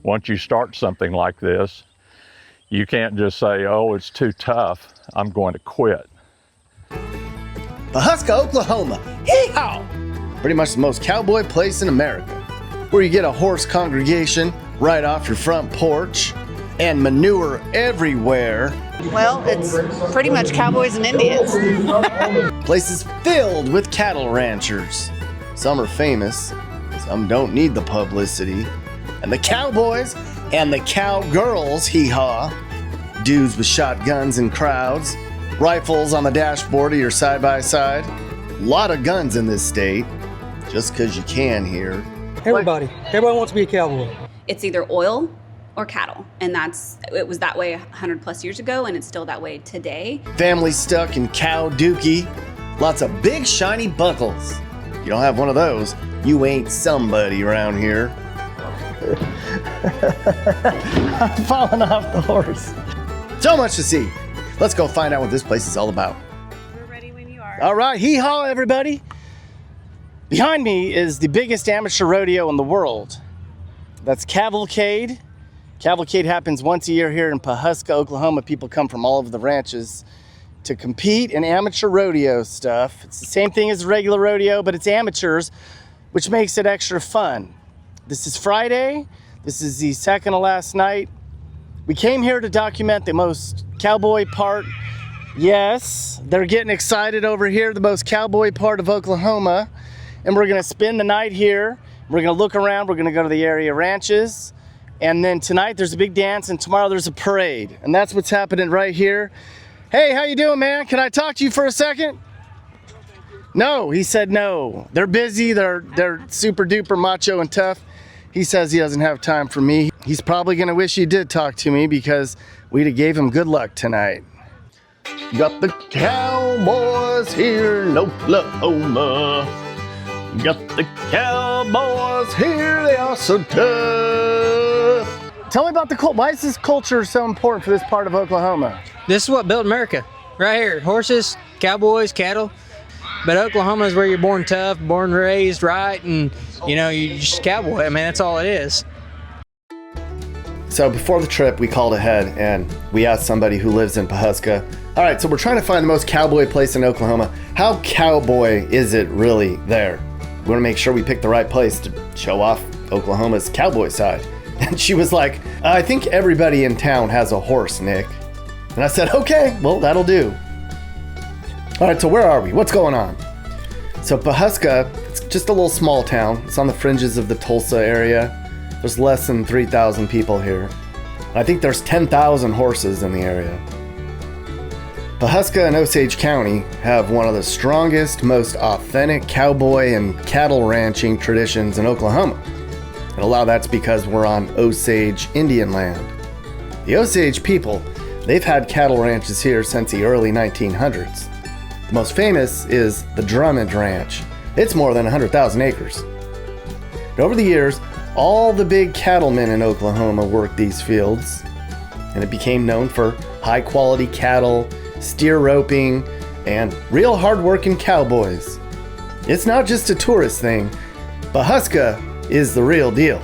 once you start something like this, you can't just say, oh, it's too tough, I'm going to quit. Pawhuska, Oklahoma. Hee-haw! Pretty much the most cowboy place in America, where you get a horse congregation right off your front porch and manure everywhere. Well, it's pretty much cowboys and Indians. Place is filled with cattle ranchers. Some are famous, some don't need the publicity. And the cowboys and the cowgirls, hee-haw. Dudes with shotguns in crowds, rifles on the dashboard of your side-by-side. A lot of guns in this state, just because you can here. Everybody wants to be a cowboy. It's either oil or cattle, and it was that way 100 plus years ago, and it's still that way today. Family stuck in cow dookie, lots of big shiny buckles. You don't have one of those, you ain't somebody around here. I'm falling off the horse. So much to see. Let's go find out what this place is all about. We're ready when you are. All right, hee-haw, everybody. Behind me is the biggest amateur rodeo in the world. That's Cavalcade. Cavalcade happens once a year here in Pawhuska, Oklahoma. People come from all over the ranches to compete in amateur rodeo stuff. It's the same thing as a regular rodeo, but it's amateurs, which makes it extra fun. This is Friday. This is the second to last night. We came here to document the most cowboy part. Yes, they're getting excited over here, the most cowboy part of Oklahoma. And we're gonna spend the night here. We're gonna look around, we're gonna go to the area ranches. And then tonight there's a big dance and tomorrow there's a parade. And that's what's happening right here. Hey, how you doing, man? Can I talk to you for a second? No, he said no. They're busy, they're super duper macho and tough. He says he doesn't have time for me. He's probably gonna wish he did talk to me because we'd have gave him good luck tonight. Got the cowboys here in Oklahoma. Got the cowboys here, they are so tough. Tell me about the culture. Why is this culture so important for this part of Oklahoma? This is what built America, right here. Horses, cowboys, cattle. But Oklahoma is where you're born tough, born raised right, and you're just a cowboy. I mean, that's all it is. So before the trip, we called ahead and we asked somebody who lives in Pawhuska. All right, so we're trying to find the most cowboy place in Oklahoma. How cowboy is it really there? We want to make sure we pick the right place to show off Oklahoma's cowboy side. And she was like, I think everybody in town has a horse, Nick. And I said, okay, well, that'll do. All right, so where are we? What's going on? So Pawhuska, it's just a little small town. It's on the fringes of the Tulsa area. There's less than 3,000 people here. I think there's 10,000 horses in the area. Pawhuska and Osage County have one of the strongest, most authentic cowboy and cattle ranching traditions in Oklahoma. And a lot of that's because we're on Osage Indian land. The Osage people, they've had cattle ranches here since the early 1900s. The most famous is the Drummond Ranch. It's more than 100,000 acres. And over the years, all the big cattlemen in Oklahoma worked these fields, and it became known for high-quality cattle, steer roping, and real hard-working cowboys. It's not just a tourist thing. Pawhuska is the real deal.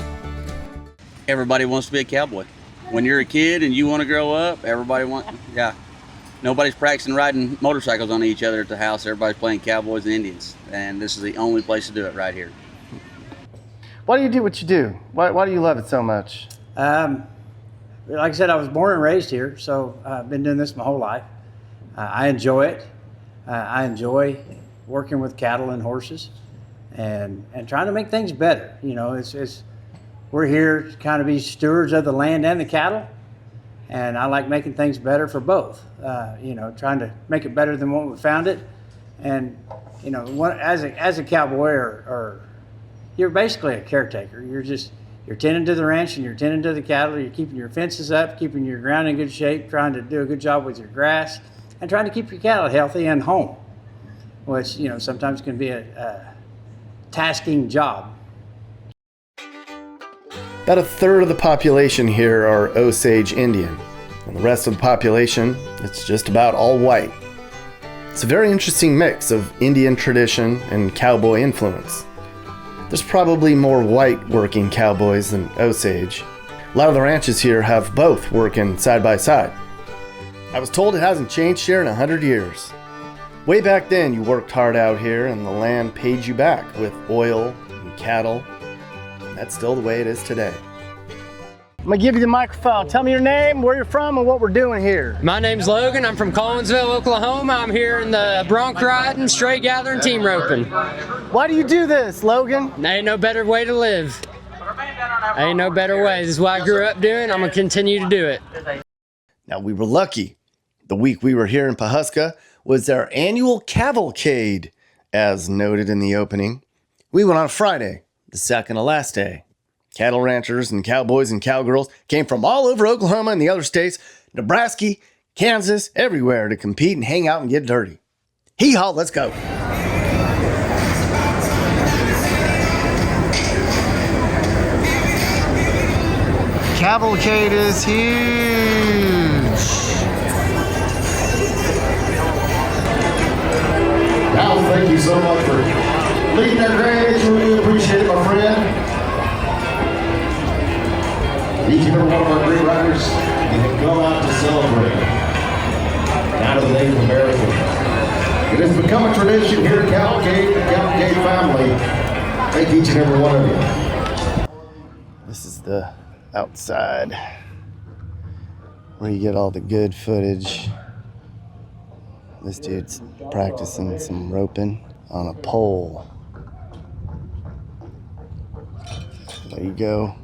Everybody wants to be a cowboy. When you're a kid and you want to grow up, nobody's practicing riding motorcycles on each other at the house. Everybody's playing cowboys and Indians, and this is the only place to do it right here. Why do you do what you do? Why do you love it so much? Like I said, I was born and raised here, so I've been doing this my whole life. I enjoy it. I enjoy working with cattle and horses and trying to make things better. We're here to kind of be stewards of the land and the cattle, and I like making things better for both. Trying to make it better than when we found it. And, as a cowboy or you're basically a caretaker. You're tending to the ranch and you're tending to the cattle. You're keeping your fences up, keeping your ground in good shape, trying to do a good job with your grass, and trying to keep your cattle healthy and home, which, sometimes can be a tasking job. About a third of the population here are Osage Indian, and the rest of the population, it's just about all white. It's a very interesting mix of Indian tradition and cowboy influence. There's probably more white working cowboys than Osage. A lot of the ranches here have both working side by side. I was told it hasn't changed here in 100 years. Way back then, you worked hard out here and the land paid you back with oil and cattle. And that's still the way it is today. I'm gonna give you the microphone. Tell me your name, where you're from, and what we're doing here. My name's Logan. I'm from Collinsville, Oklahoma. I'm here in the bronc riding, straight gathering, team roping. Why do you do this, Logan? Ain't no better way to live. Ain't no better way. This is what I grew up doing. I'm gonna continue to do it. Now, we were lucky. The week we were here in Pawhuska was our annual Cavalcade, as noted in the opening. We went on Friday, the second to last day. Cattle ranchers and cowboys and cowgirls came from all over Oklahoma and the other states, Nebraska, Kansas, everywhere to compete and hang out and get dirty. Hee-haw, let's go. Cavalcade is huge. Al, thank you so much for leading that grandkids. Really appreciate it, my friend. Each and every one of our great riders have come out to celebrate. Now to the Native Americans. It has become a tradition here at Cavalcade, the Cavalcade family. Thank each and every one of you. This is the outside where you get all the good footage. This dude's practicing some roping on a pole. There you go.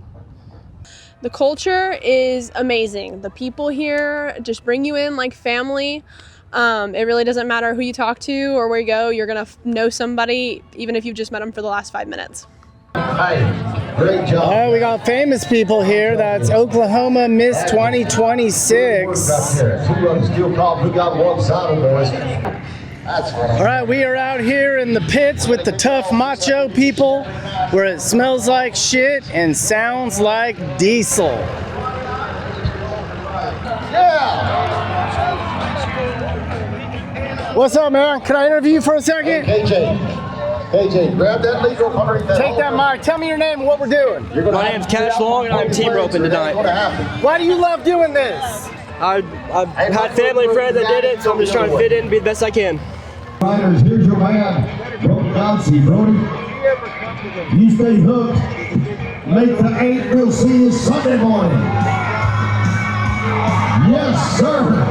The culture is amazing. The people here just bring you in like family. It really doesn't matter who you talk to or where you go. You're gonna know somebody even if you've just met them for the last 5 minutes. Hey, great job. Oh, we got famous people here. That's Oklahoma Miss 2026. Steel call, we got one saddle, boys. That's fine. All right, we are out here in the pits with the tough macho people where it smells like shit and sounds like diesel. Yeah. What's up, man? Can I interview you for a second? KJ, grab that legal underneath that. Take that mic. Tell me your name and what we're doing. My name's Cash Long and I'm team roping tonight. Why do you love doing this? I've had family and friends that did it, so I'm just trying to fit in and be the best I can. Riders, here's your man, Brody Bouncy. Brody, you stay hooked. Make the 8. We'll see you Sunday morning. Yes, sir.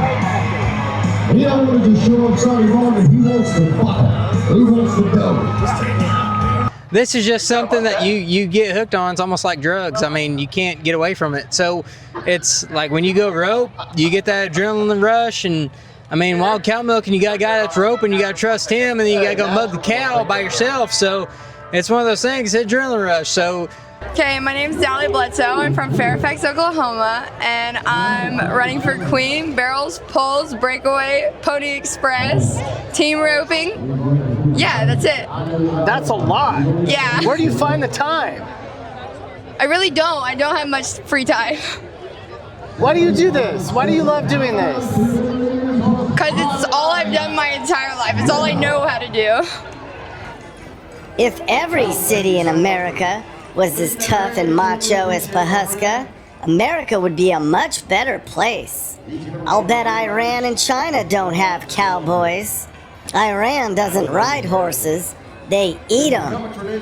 He don't want to just show up Sunday morning. He wants to buckle. He wants to go. This is just something that you get hooked on. It's almost like drugs. I mean, you can't get away from it. So it's like when you go rope, you get that adrenaline rush. And I mean, wild cow milking, you got a guy that's roping, you got to trust him, and then you got to go mug the cow by yourself. So it's one of those things, adrenaline rush. So. Okay, my name's Dally Bledsoe. I'm from Fairfax, Oklahoma, and I'm running for Queen, Barrels, Poles, Breakaway, Pony Express, team roping. Yeah, that's it. That's a lot. Yeah. Where do you find the time? I really don't. I don't have much free time. Why do you do this? Why do you love doing this? Because it's all I've done my entire life. It's all I know how to do. If every city in America was as tough and macho as Pawhuska, America would be a much better place. I'll bet Iran and China don't have cowboys. Iran doesn't ride horses, they eat them.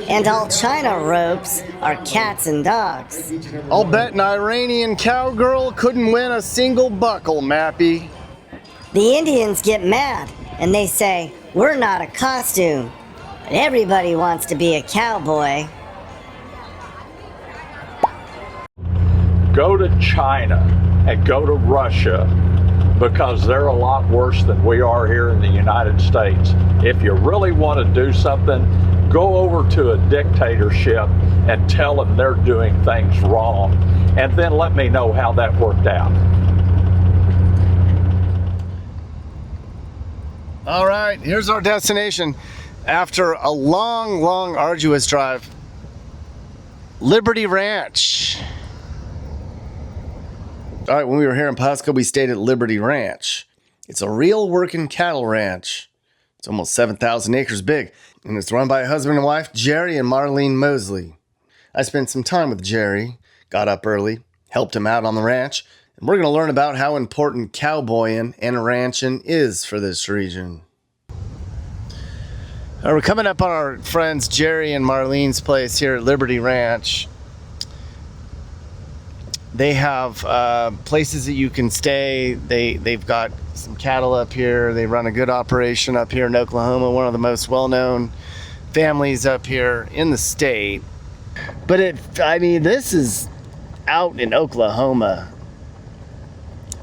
And all China ropes are cats and dogs. I'll bet an Iranian cowgirl couldn't win a single buckle, Mappy. The Indians get mad and they say, we're not a costume. But everybody wants to be a cowboy. Go to China and go to Russia because they're a lot worse than we are here in the United States. If you really want to do something, go over to a dictatorship and tell them they're doing things wrong, and then let me know how that worked out. All right, here's our destination. After a long, long, arduous drive, Liberty Ranch. All right, when we were here in Pawhuska, we stayed at Liberty Ranch. It's a real working cattle ranch. It's almost 7,000 acres big, and it's run by a husband and wife, Jerry and Marlene Mosley. I spent some time with Jerry, got up early, helped him out on the ranch. And we're going to learn about how important cowboying and ranching is for this region. We're coming up on our friends Jerry and Marlene's place here at Liberty Ranch. They have places that you can stay. They've got some cattle up here. They run a good operation up here in Oklahoma, one of the most well-known families up here in the state. But this is out in Oklahoma.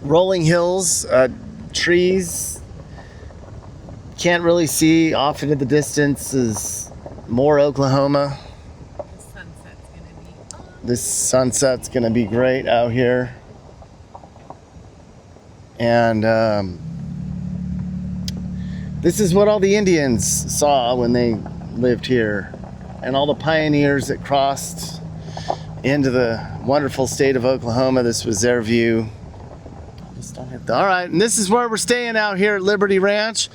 Rolling hills, trees. Can't really see. Off into the distance is more Oklahoma. This sunset's gonna be great out here. And this is what all the Indians saw when they lived here, and all the pioneers that crossed into the wonderful state of Oklahoma. This was their view. All right, and this is where we're staying out here at Liberty Ranch.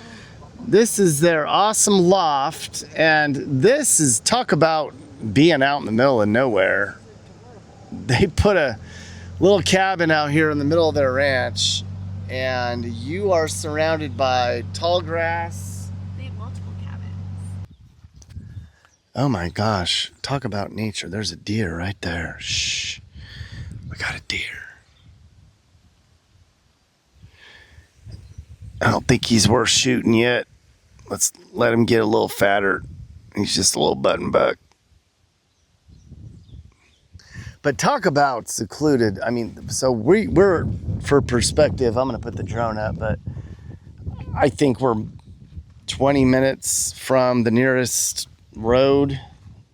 This is their awesome loft, and this is, talk about being out in the middle of nowhere. They put a little cabin out here in the middle of their ranch, and you are surrounded by tall grass. They have multiple cabins. Oh my gosh, talk about nature. There's a deer right there. Shh, we got a deer. I don't think he's worth shooting yet. Let's let him get a little fatter. He's just a little button buck. But talk about secluded. I mean, so we're for perspective, I'm going to put the drone up, but I think we're 20 minutes from the nearest road,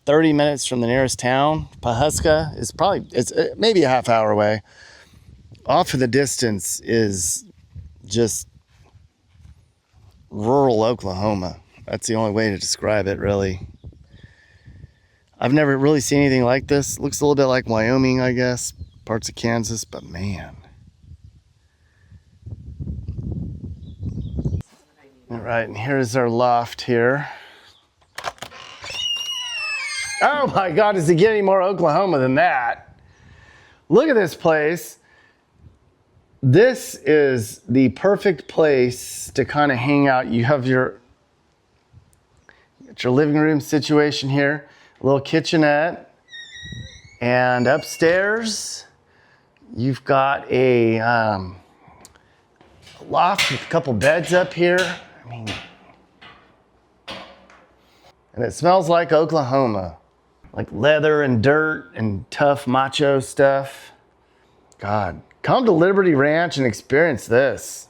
30 minutes from the nearest town. Pawhuska is it's maybe a half hour away. Off in the distance is just rural Oklahoma. That's the only way to describe it, really. I've never really seen anything like this. Looks a little bit like Wyoming, I guess, parts of Kansas, but man. All right, and here's our loft here. Oh my God, does it get any more Oklahoma than that? Look at this place. This is the perfect place to kind of hang out. You have your living room situation here, a little kitchenette, and upstairs you've got a loft with a couple beds up here. I mean, and it smells like Oklahoma, like leather and dirt and tough macho stuff. God. Come to Liberty Ranch and experience this.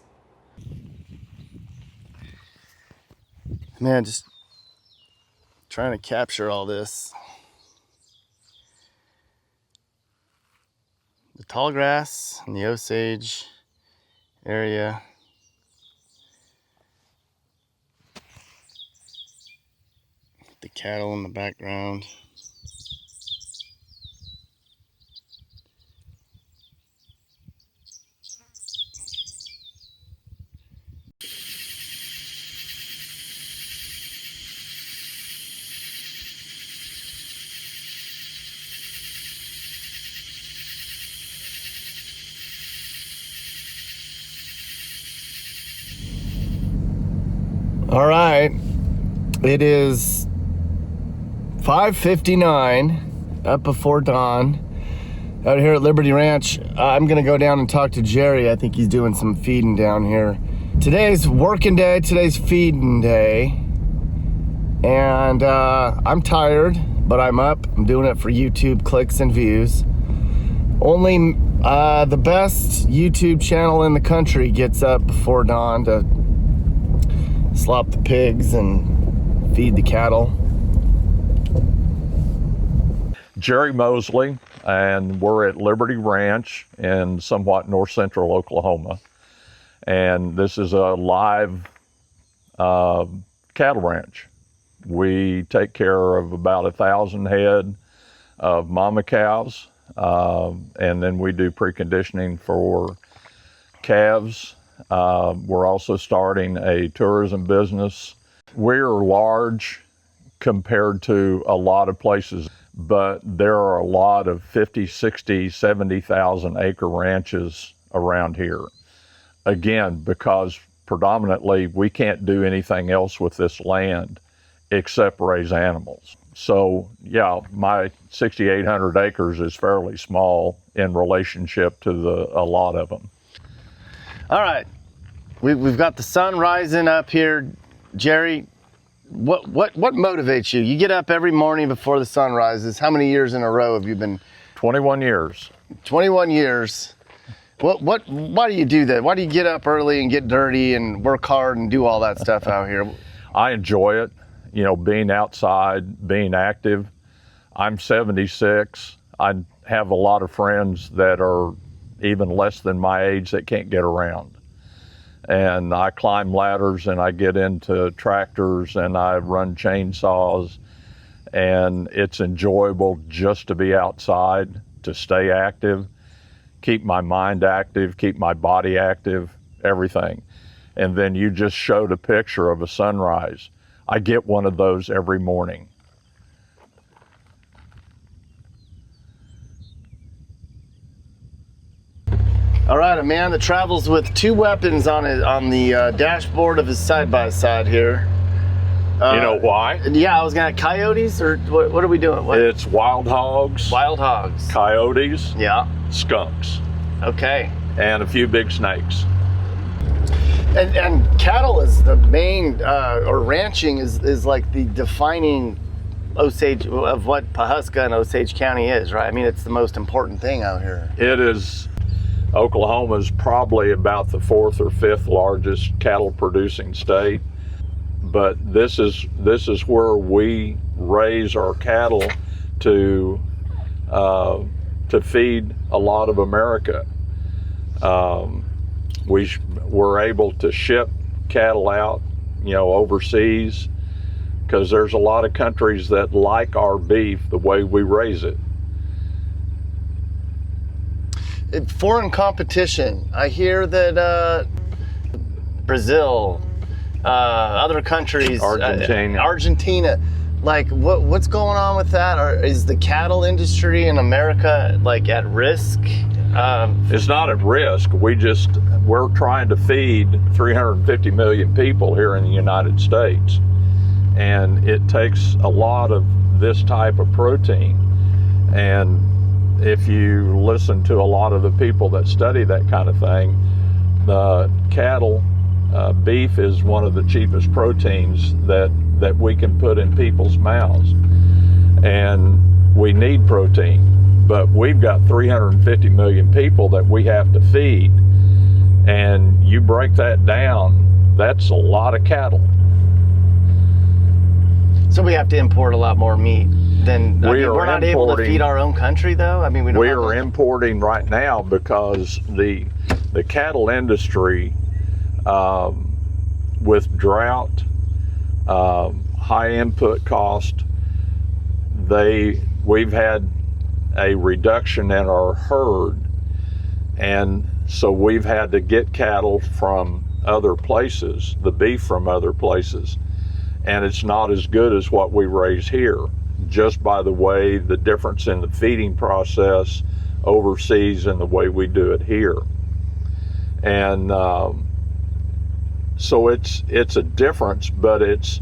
Man, just trying to capture all this. The tall grass in the Osage area. The cattle in the background. All right, it is 5:59, up before dawn, out here at Liberty Ranch. I'm gonna go down and talk to Jerry. I think he's doing some feeding down here. Today's working day, today's feeding day, and I'm tired, but I'm up. I'm doing it for YouTube clicks and views. Only the best YouTube channel in the country gets up before dawn to slop the pigs and feed the cattle. Jerry Mosley, and we're at Liberty Ranch in somewhat north central Oklahoma. And this is a live cattle ranch. We take care of about 1,000 head of mama cows, and then we do preconditioning for calves. We're also starting a tourism business. We're large compared to a lot of places, but there are a lot of 50, 60, 70,000 acre ranches around here. Again, because predominantly we can't do anything else with this land except raise animals. So yeah, my 6,800 acres is fairly small in relationship to a lot of them. All right, we've got the sun rising up here. Jerry, what motivates you? You get up every morning before the sun rises. How many years in a row have you been? 21 years. 21 years. Why do you do that? Why do you get up early and get dirty and work hard and do all that stuff out here? I enjoy it, you know, being outside, being active. I'm 76. I have a lot of friends that are even less than my age that can't get around. And I climb ladders and I get into tractors and I run chainsaws, and it's enjoyable just to be outside, to stay active, keep my mind active, keep my body active, everything. And then you just showed a picture of a sunrise. I get one of those every morning. All right, a man that travels with two weapons on the dashboard of his side-by-side here. You know why? Yeah, I was gonna, coyotes, or what are we doing? It's wild hogs. Wild hogs. Coyotes. Yeah. Skunks. Okay. And a few big snakes. And cattle is the main, or ranching is like the defining Osage of what Pawhuska and Osage County is, right? I mean, it's the most important thing out here. It is. Oklahoma's probably about the 4th or 5th largest cattle producing state, but this is where we raise our cattle to feed a lot of America. We're able to ship cattle out, you know, overseas, because there's a lot of countries that like our beef the way we raise it. Foreign competition. I hear that Brazil, other countries, Argentina. Like, what's going on with that? Or is the cattle industry in America like at risk? It's not at risk. We're trying to feed 350 million people here in the United States, and it takes a lot of this type of protein. And if you listen to a lot of the people that study that kind of thing, the cattle, beef is one of the cheapest proteins that we can put in people's mouths. And we need protein, but we've got 350 million people that we have to feed. And you break that down, that's a lot of cattle. So we have to import a lot more meat. Then we're not able to feed our own country, though. I mean, we are importing right now because the cattle industry, with drought, high input cost, we've had a reduction in our herd, and so we've had to get cattle from other places, the beef from other places, and it's not as good as what we raise here, just by the way, the difference in the feeding process overseas and the way we do it here. And so it's a difference, but it's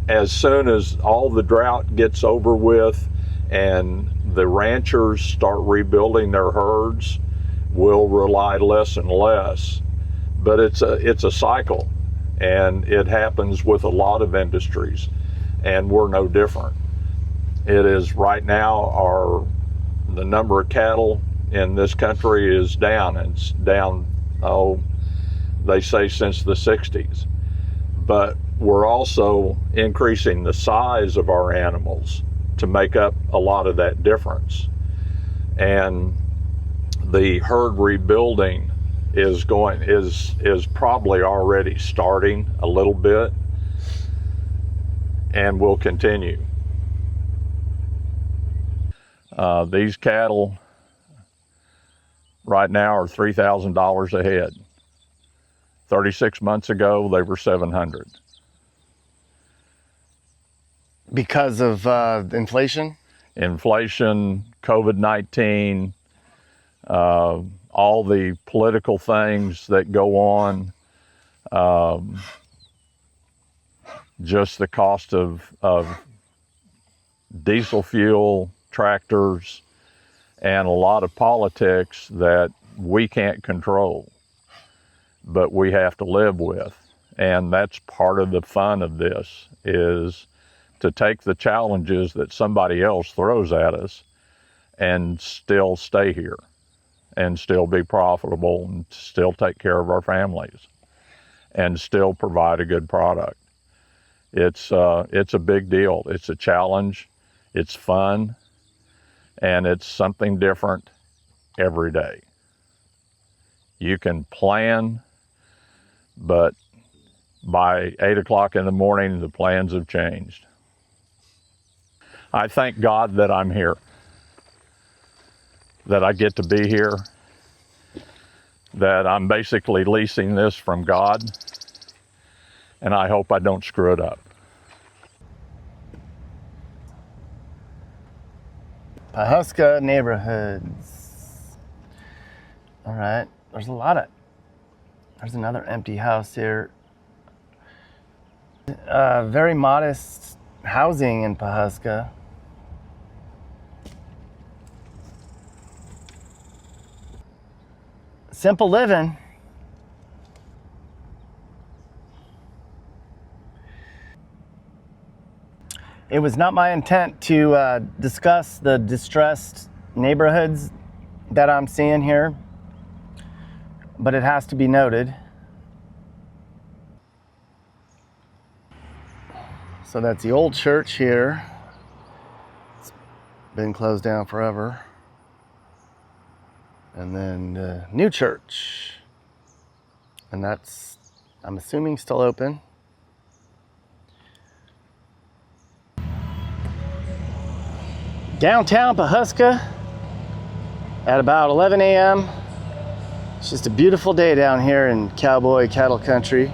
as soon as all the drought gets over with and the ranchers start rebuilding their herds, we'll rely less and less. But it's a cycle, and it happens with a lot of industries, and we're no different. It is right now the number of cattle in this country is down. It's down, they say since the 60s. But we're also increasing the size of our animals to make up a lot of that difference. And the herd rebuilding is probably already starting a little bit and will continue. These cattle right now are $3,000 a head. 36 months ago, they were $700. Because of inflation? inflation, COVID-19, all the political things that go on, just the cost of diesel fuel, tractors, and a lot of politics that we can't control, but we have to live with. And that's part of the fun of this, is to take the challenges that somebody else throws at us and still stay here and still be profitable and still take care of our families and still provide a good product. It's a big deal. It's a challenge. It's fun, and it's something different every day. You can plan, but by 8 o'clock in the morning, the plans have changed. I thank God that I'm here, that I get to be here, that I'm basically leasing this from God, and I hope I don't screw it up. Pawhuska neighborhoods. All right, there's another empty house here. Very modest housing in Pawhuska. Simple living. It was not my intent to discuss the distressed neighborhoods that I'm seeing here, but it has to be noted. So that's the old church here. It's been closed down forever. And then the new church. And that's, I'm assuming, still open. Downtown Pawhuska at about 11 a.m. It's just a beautiful day down here in Cowboy cattle country.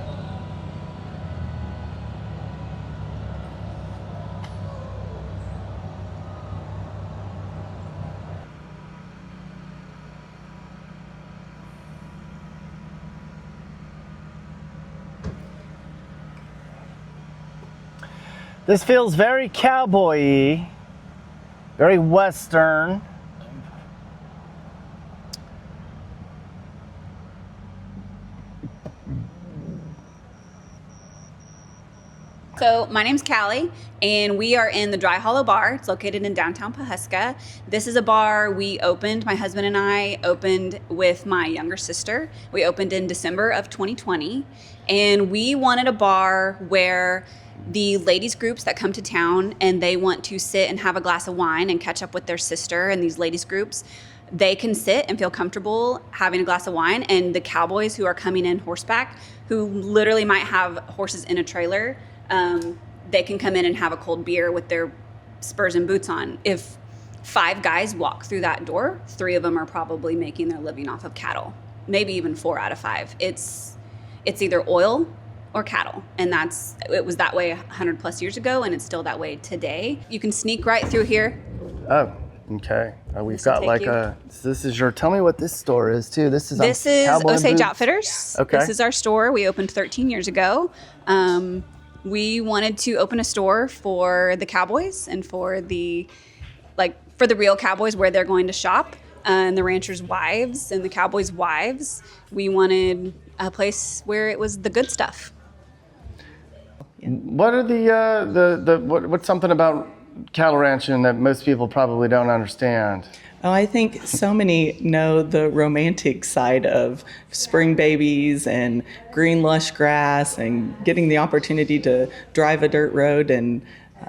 This feels very cowboy-y, very Western. So my name's Callie, and we are in the Dry Hollow Bar. It's located in downtown Pawhuska. This is a bar we opened, my husband and I opened with my younger sister. We opened in December of 2020, and we wanted a bar where the ladies groups that come to town and they want to sit and have a glass of wine and catch up with their sister, and these ladies groups, they can sit and feel comfortable having a glass of wine. And the cowboys who are coming in horseback, who literally might have horses in a trailer, they can come in and have a cold beer with their spurs and boots on. If 5 guys walk through that door, 3 of them are probably making their living off of cattle, maybe even 4 out of 5. It's either oil or cattle, and it was that way 100 plus years ago, and it's still that way today. You can sneak right through here. Oh, okay. We've got like this is your, tell me what this store is too. This is Osage Outfitters. Okay. This is our store. We opened 13 years ago. We wanted to open a store for the cowboys and for the real cowboys, where they're going to shop, and the ranchers' wives and the cowboys' wives. We wanted a place where it was the good stuff. What are what's something about cattle ranching that most people probably don't understand? Oh, I think so many know the romantic side of spring babies and green lush grass and getting the opportunity to drive a dirt road and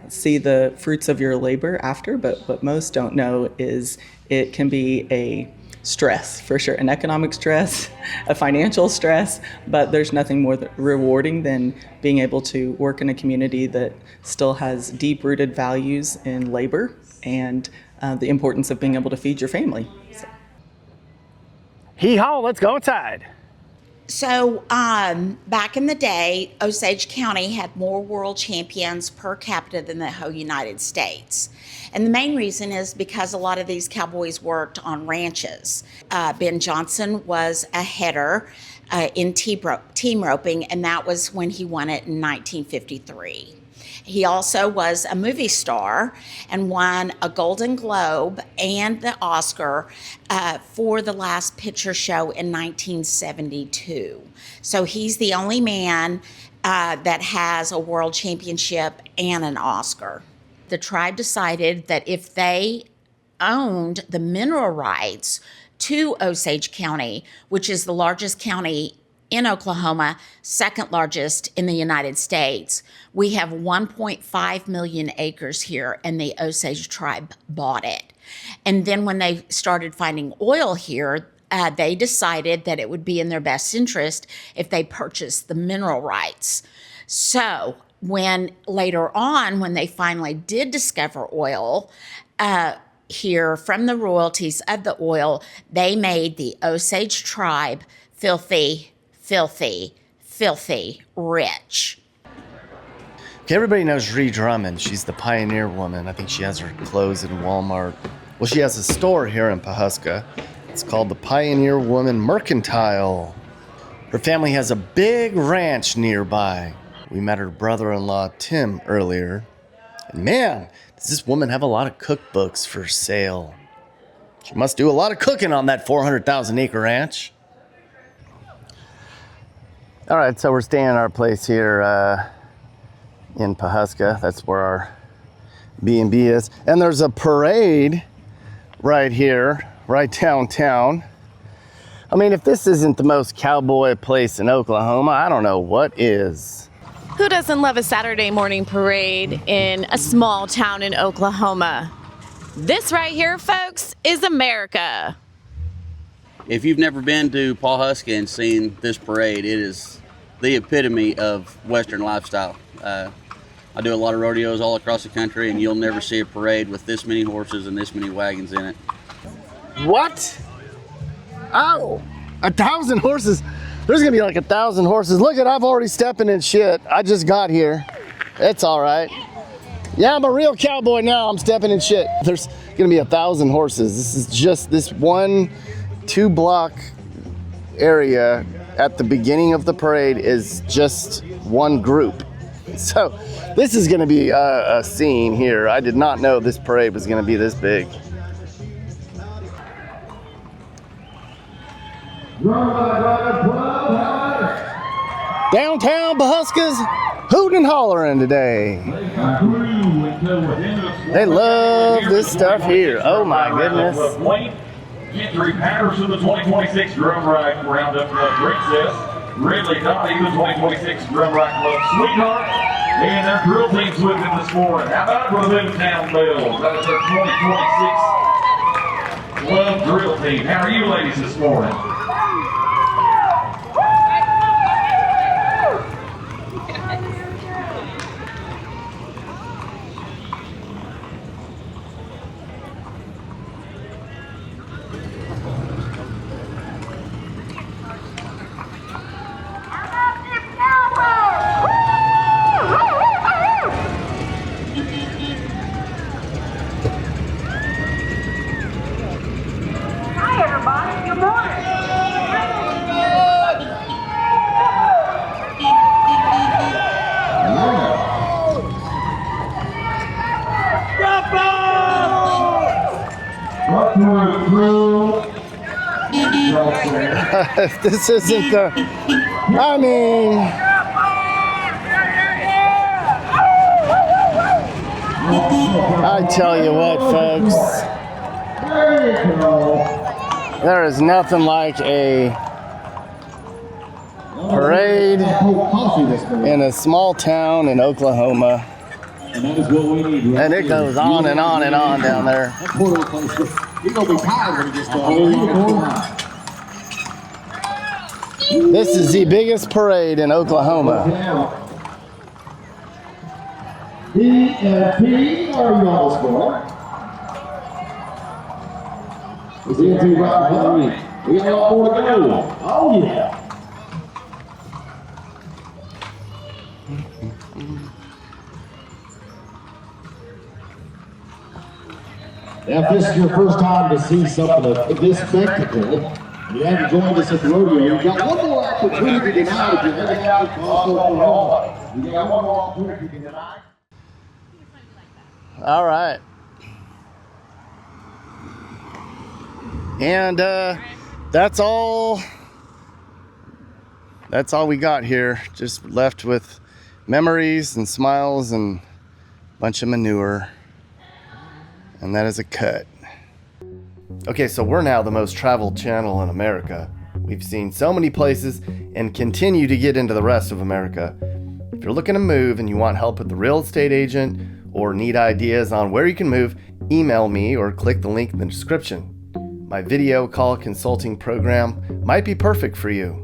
see the fruits of your labor after. But what most don't know is it can be a stress, for sure, an economic stress, a financial stress, but there's nothing more rewarding than being able to work in a community that still has deep-rooted values in labor and the importance of being able to feed your family. So. Hee-haw, let's go inside. So back in the day, Osage County had more world champions per capita than the whole United States. And the main reason is because a lot of these cowboys worked on ranches. Ben Johnson was a header in team roping, and that was when he won it in 1953. He also was a movie star and won a Golden Globe and the Oscar for The Last Picture Show in 1972. So he's the only man that has a world championship and an Oscar. The tribe decided that if they owned the mineral rights to Osage County, which is the largest county in Oklahoma, second largest in the United States. We have 1.5 million acres here, and the Osage tribe bought it. And then when they started finding oil here, they decided that it would be in their best interest if they purchased the mineral rights. So when later on, when they finally did discover oil, here from the royalties of the oil, they made the Osage tribe filthy rich. Okay, everybody knows Ree Drummond. She's the pioneer woman. I think she has her clothes in Walmart. Well, she has a store here in Pawhuska. It's called the Pioneer Woman Mercantile. Her family has a big ranch nearby. We met her brother-in-law, Tim, earlier. And man, does this woman have a lot of cookbooks for sale. She must do a lot of cooking on that 400,000 acre ranch. All right, so we're staying at our place here in Pawhuska. That's where our B&B is. And there's a parade right here, right downtown. I mean, if this isn't the most cowboy place in Oklahoma, I don't know what is. Who doesn't love a Saturday morning parade in a small town in Oklahoma? This right here, folks, is America. If you've never been to Pawhuska and seen this parade, it is the epitome of Western lifestyle. I do a lot of rodeos all across the country, and you'll never see a parade with this many horses and this many wagons in it. What? Oh, 1,000 horses. There's gonna be like 1,000 horses. Look at, I've already stepping in shit. I just got here. It's all right. Yeah, I'm a real cowboy now. I'm stepping in shit. There's gonna be 1,000 horses. This is just this 1-2 block area at the beginning of the parade is just one group. So this is gonna be a scene here. I did not know this parade was gonna be this big. Downtown Pawhuska's hooting and hollering today. They love this stuff here. Oh my goodness. Gentry Patterson, the 2026 Drum Rack Roundup Club Princess. Ridley Dottie, the 2026 Drum Rack Club Sweetheart. And their drill team's with them this morning. How about Rodeo Town Bells? That is their 2026 Club Drill Team. How are you ladies this morning? This isn't the, I mean, I tell you what, folks, there is nothing like a parade in a small town in Oklahoma. And it goes on and on and on down there. This is the biggest parade in Oklahoma. DNP, are you on the score? Is DNP right? We got a lot more to go. Oh, yeah. If this is your first time to see something of this spectacle, you haven't joined us at the rodeo, you've got one more opportunity tonight if you're heading out to Oklahoma. You got one more opportunity tonight. All right. And that's all we got here. Just left with memories and smiles and a bunch of manure. And that is a cut. Okay, so we're now the most traveled channel in America. We've seen so many places and continue to get into the rest of America. If you're looking to move and you want help with the real estate agent or need ideas on where you can move, email me or click the link in the description. My video call consulting program might be perfect for you.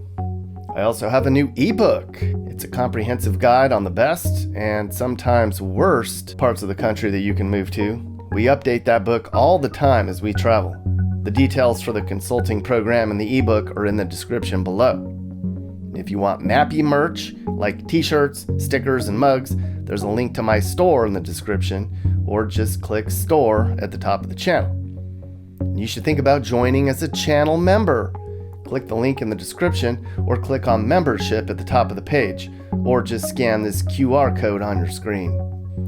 I also have a new ebook. It's a comprehensive guide on the best and sometimes worst parts of the country that you can move to. We update that book all the time as we travel. The details for the consulting program and the ebook are in the description below. If you want Mappy merch, like t-shirts, stickers, and mugs, there's a link to my store in the description, or just click store at the top of the channel. You should think about joining as a channel member. Click the link in the description, or click on membership at the top of the page, or just scan this QR code on your screen.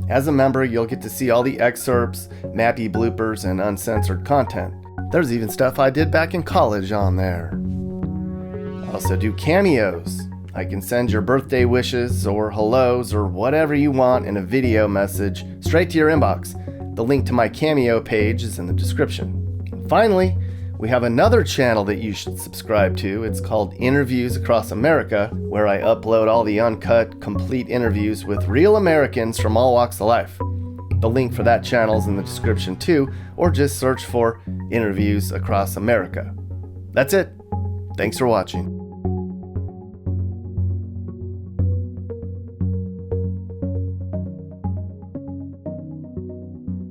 As a member, you'll get to see all the excerpts, Mappy bloopers, and uncensored content. There's even stuff I did back in college on there. I also do cameos. I can send your birthday wishes or hellos or whatever you want in a video message straight to your inbox. The link to my Cameo page is in the description. And finally, we have another channel that you should subscribe to. It's called Interviews Across America, where I upload all the uncut, complete interviews with real Americans from all walks of life. The link for that channel is in the description too, or just search for Interviews Across America. That's it. Thanks for watching.